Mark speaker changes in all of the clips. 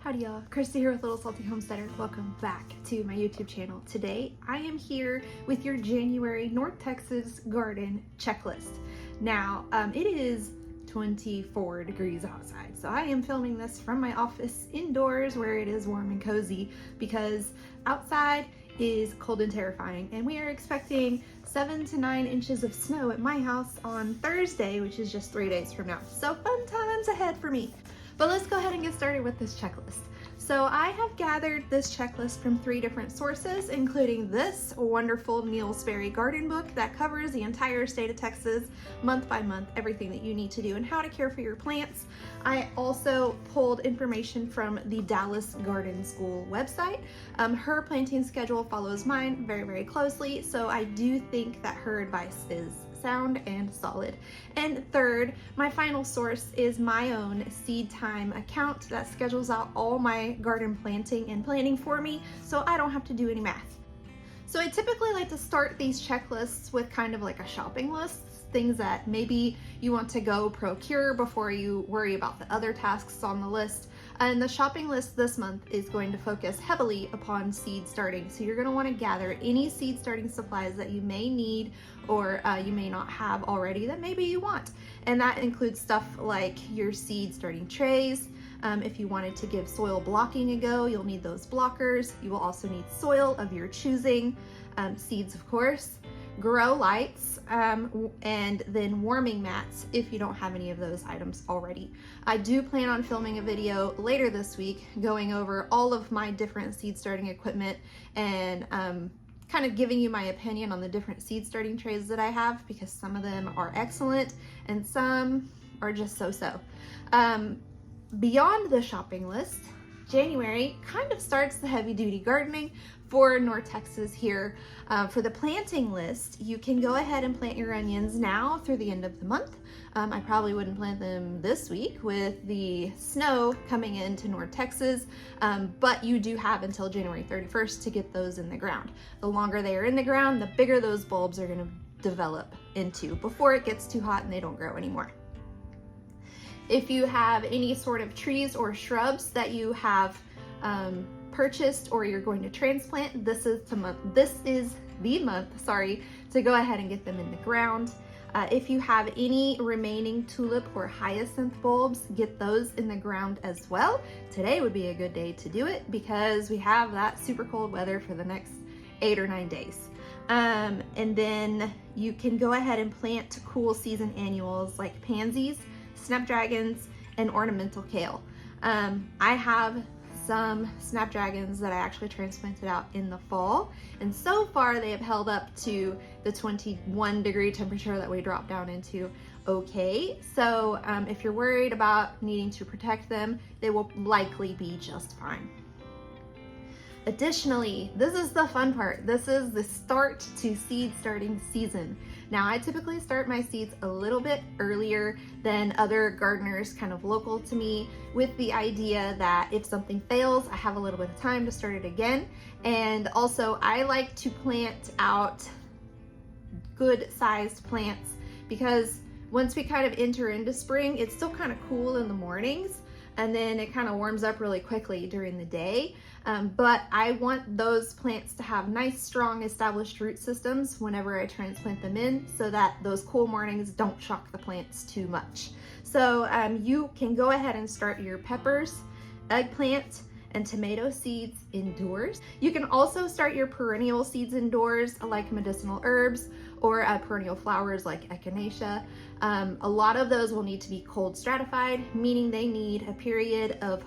Speaker 1: Howdy y'all, Christi here with Little Salty Homesteader. Welcome back to my YouTube channel. Today I am here with your January North Texas garden checklist. Now it is 24 degrees outside, so I am filming this from my office indoors where it is warm and cozy because outside is cold and terrifying, and we are expecting 7 to 9 inches of snow at my house on Thursday, which is just 3 days from now. So fun times ahead for me. But let's go ahead and get started with this checklist. So I have gathered this checklist from 3 different sources, including this wonderful Neil Sperry garden book that covers the entire state of Texas, month by month, everything that you need to do and how to care for your plants. I also pulled information from the Dallas Garden School website. Her planting schedule follows mine very, very closely, so I do think that her advice is sound and solid. And third, my final source is my own Seed Time account that schedules out all my garden planting and planning for me, so I don't have to do any math. So I typically like to start these checklists with kind of like a shopping list, things that maybe you want to go procure before you worry about the other tasks on the list. And the shopping list this month is going to focus heavily upon seed starting. So you're going to want to gather any seed starting supplies that you may need or you may not have already that maybe you want. And that includes stuff like your seed starting trays. If you wanted to give soil blocking a go, you'll need those blockers. You will also need soil of your choosing, seeds of course, grow lights, and then warming mats if you don't have any of those items already. I do plan on filming a video later this week going over all of my different seed starting equipment and kind of giving you my opinion on the different seed starting trays that I have, because some of them are excellent and some are just so-so. Beyond the shopping list, January kind of starts the heavy duty gardening for North Texas here. For the planting list, you can go ahead and plant your onions now through the end of the month. I probably wouldn't plant them this week with the snow coming into North Texas, but you do have until January 31st to get those in the ground. The longer they are in the ground, the bigger those bulbs are going to develop into before it gets too hot and they don't grow anymore. If you have any sort of trees or shrubs that you have purchased or you're going to transplant, this is the month to go ahead and get them in the ground. If you have any remaining tulip or hyacinth bulbs, get those in the ground as well. Today would be a good day to do it because we have that super cold weather for the next 8 or 9 days. And then you can go ahead and plant cool season annuals like pansies, snapdragons, and ornamental kale. I have some snapdragons that I actually transplanted out in the fall, and so far they have held up to the 21 degree temperature that we dropped down into okay. So if you're worried about needing to protect them, they will likely be just fine. Additionally, this is the fun part. This is the start to seed starting season. Now, I typically start my seeds a little bit earlier than other gardeners kind of local to me, with the idea that if something fails, I have a little bit of time to start it again. And also, I like to plant out good sized plants because once we kind of enter into spring, it's still kind of cool in the mornings, and then it kind of warms up really quickly during the day. But I want those plants to have nice, strong, established root systems whenever I transplant them in, so that those cool mornings don't shock the plants too much. So you can go ahead and start your peppers, eggplant, and tomato seeds indoors. You can also start your perennial seeds indoors, like medicinal herbs or perennial flowers like echinacea. A lot of those will need to be cold stratified, meaning they need a period of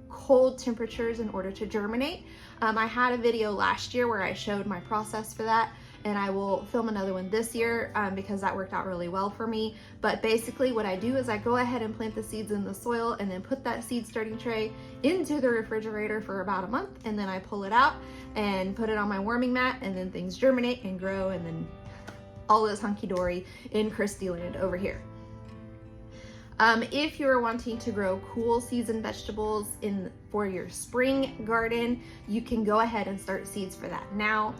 Speaker 1: cold temperatures in order to germinate. I had a video last year where I showed my process for that, and I will film another one this year because that worked out really well for me. But basically what I do is I go ahead and plant the seeds in the soil and then put that seed starting tray into the refrigerator for about a month, and then I pull it out and put it on my warming mat, and then things germinate and grow, and then all is hunky-dory in Christi land over here. If you're wanting to grow cool season vegetables for your spring garden, you can go ahead and start seeds for that now.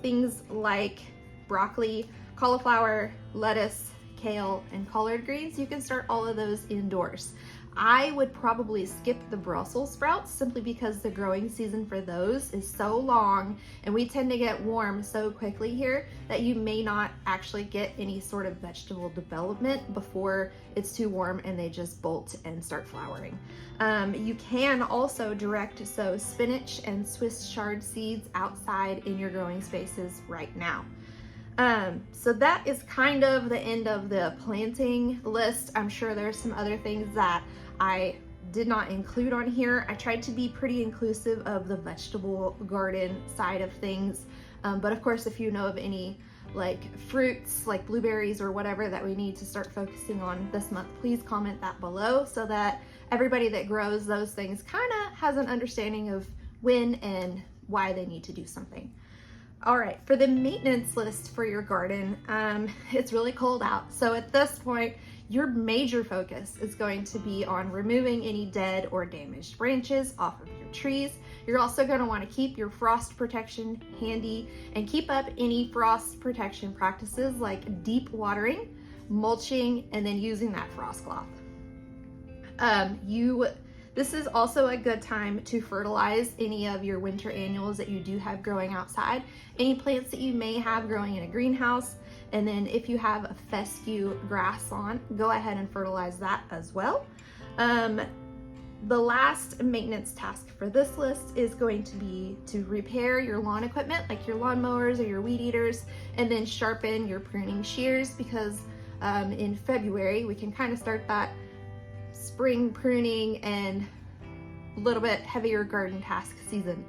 Speaker 1: Things like broccoli, cauliflower, lettuce, kale, and collard greens, you can start all of those indoors. I would probably skip the Brussels sprouts simply because the growing season for those is so long and we tend to get warm so quickly here that you may not actually get any sort of vegetable development before it's too warm and they just bolt and start flowering. You can also direct sow spinach and Swiss chard seeds outside in your growing spaces right now. So that is kind of the end of the planting list. I'm sure there's some other things that I did not include on here. I tried to be pretty inclusive of the vegetable garden side of things. But of course, if you know of any like fruits, like blueberries or whatever that we need to start focusing on this month, please comment that below so that everybody that grows those things kind of has an understanding of when and why they need to do something. All right, for the maintenance list for your garden, it's really cold out. So at this point, your major focus is going to be on removing any dead or damaged branches off of your trees. You're also going to want to keep your frost protection handy and keep up any frost protection practices like deep watering, mulching, and then using that frost cloth. This is also a good time to fertilize any of your winter annuals that you do have growing outside, any plants that you may have growing in a greenhouse, and then if you have a fescue grass lawn, go ahead and fertilize that as well. The last maintenance task for this list is going to be to repair your lawn equipment like your lawn mowers or your weed eaters, and then sharpen your pruning shears because in February we can kind of start that spring pruning and a little bit heavier garden task season.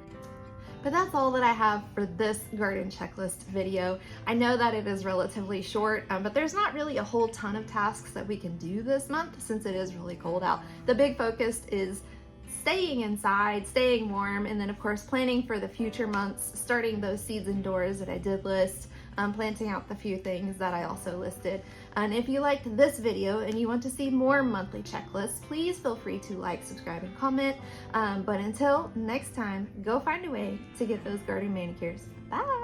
Speaker 1: But that's all that I have for this garden checklist video. I know that it is relatively short, but there's not really a whole ton of tasks that we can do this month since it is really cold out. The big focus is staying inside, staying warm, and then of course planning for the future months, starting those seeds indoors that I did list, planting out the few things that I also listed. And if you liked this video and you want to see more monthly checklists, please feel free to like, subscribe, and comment. But until next time, go find a way to get those garden manicures. Bye!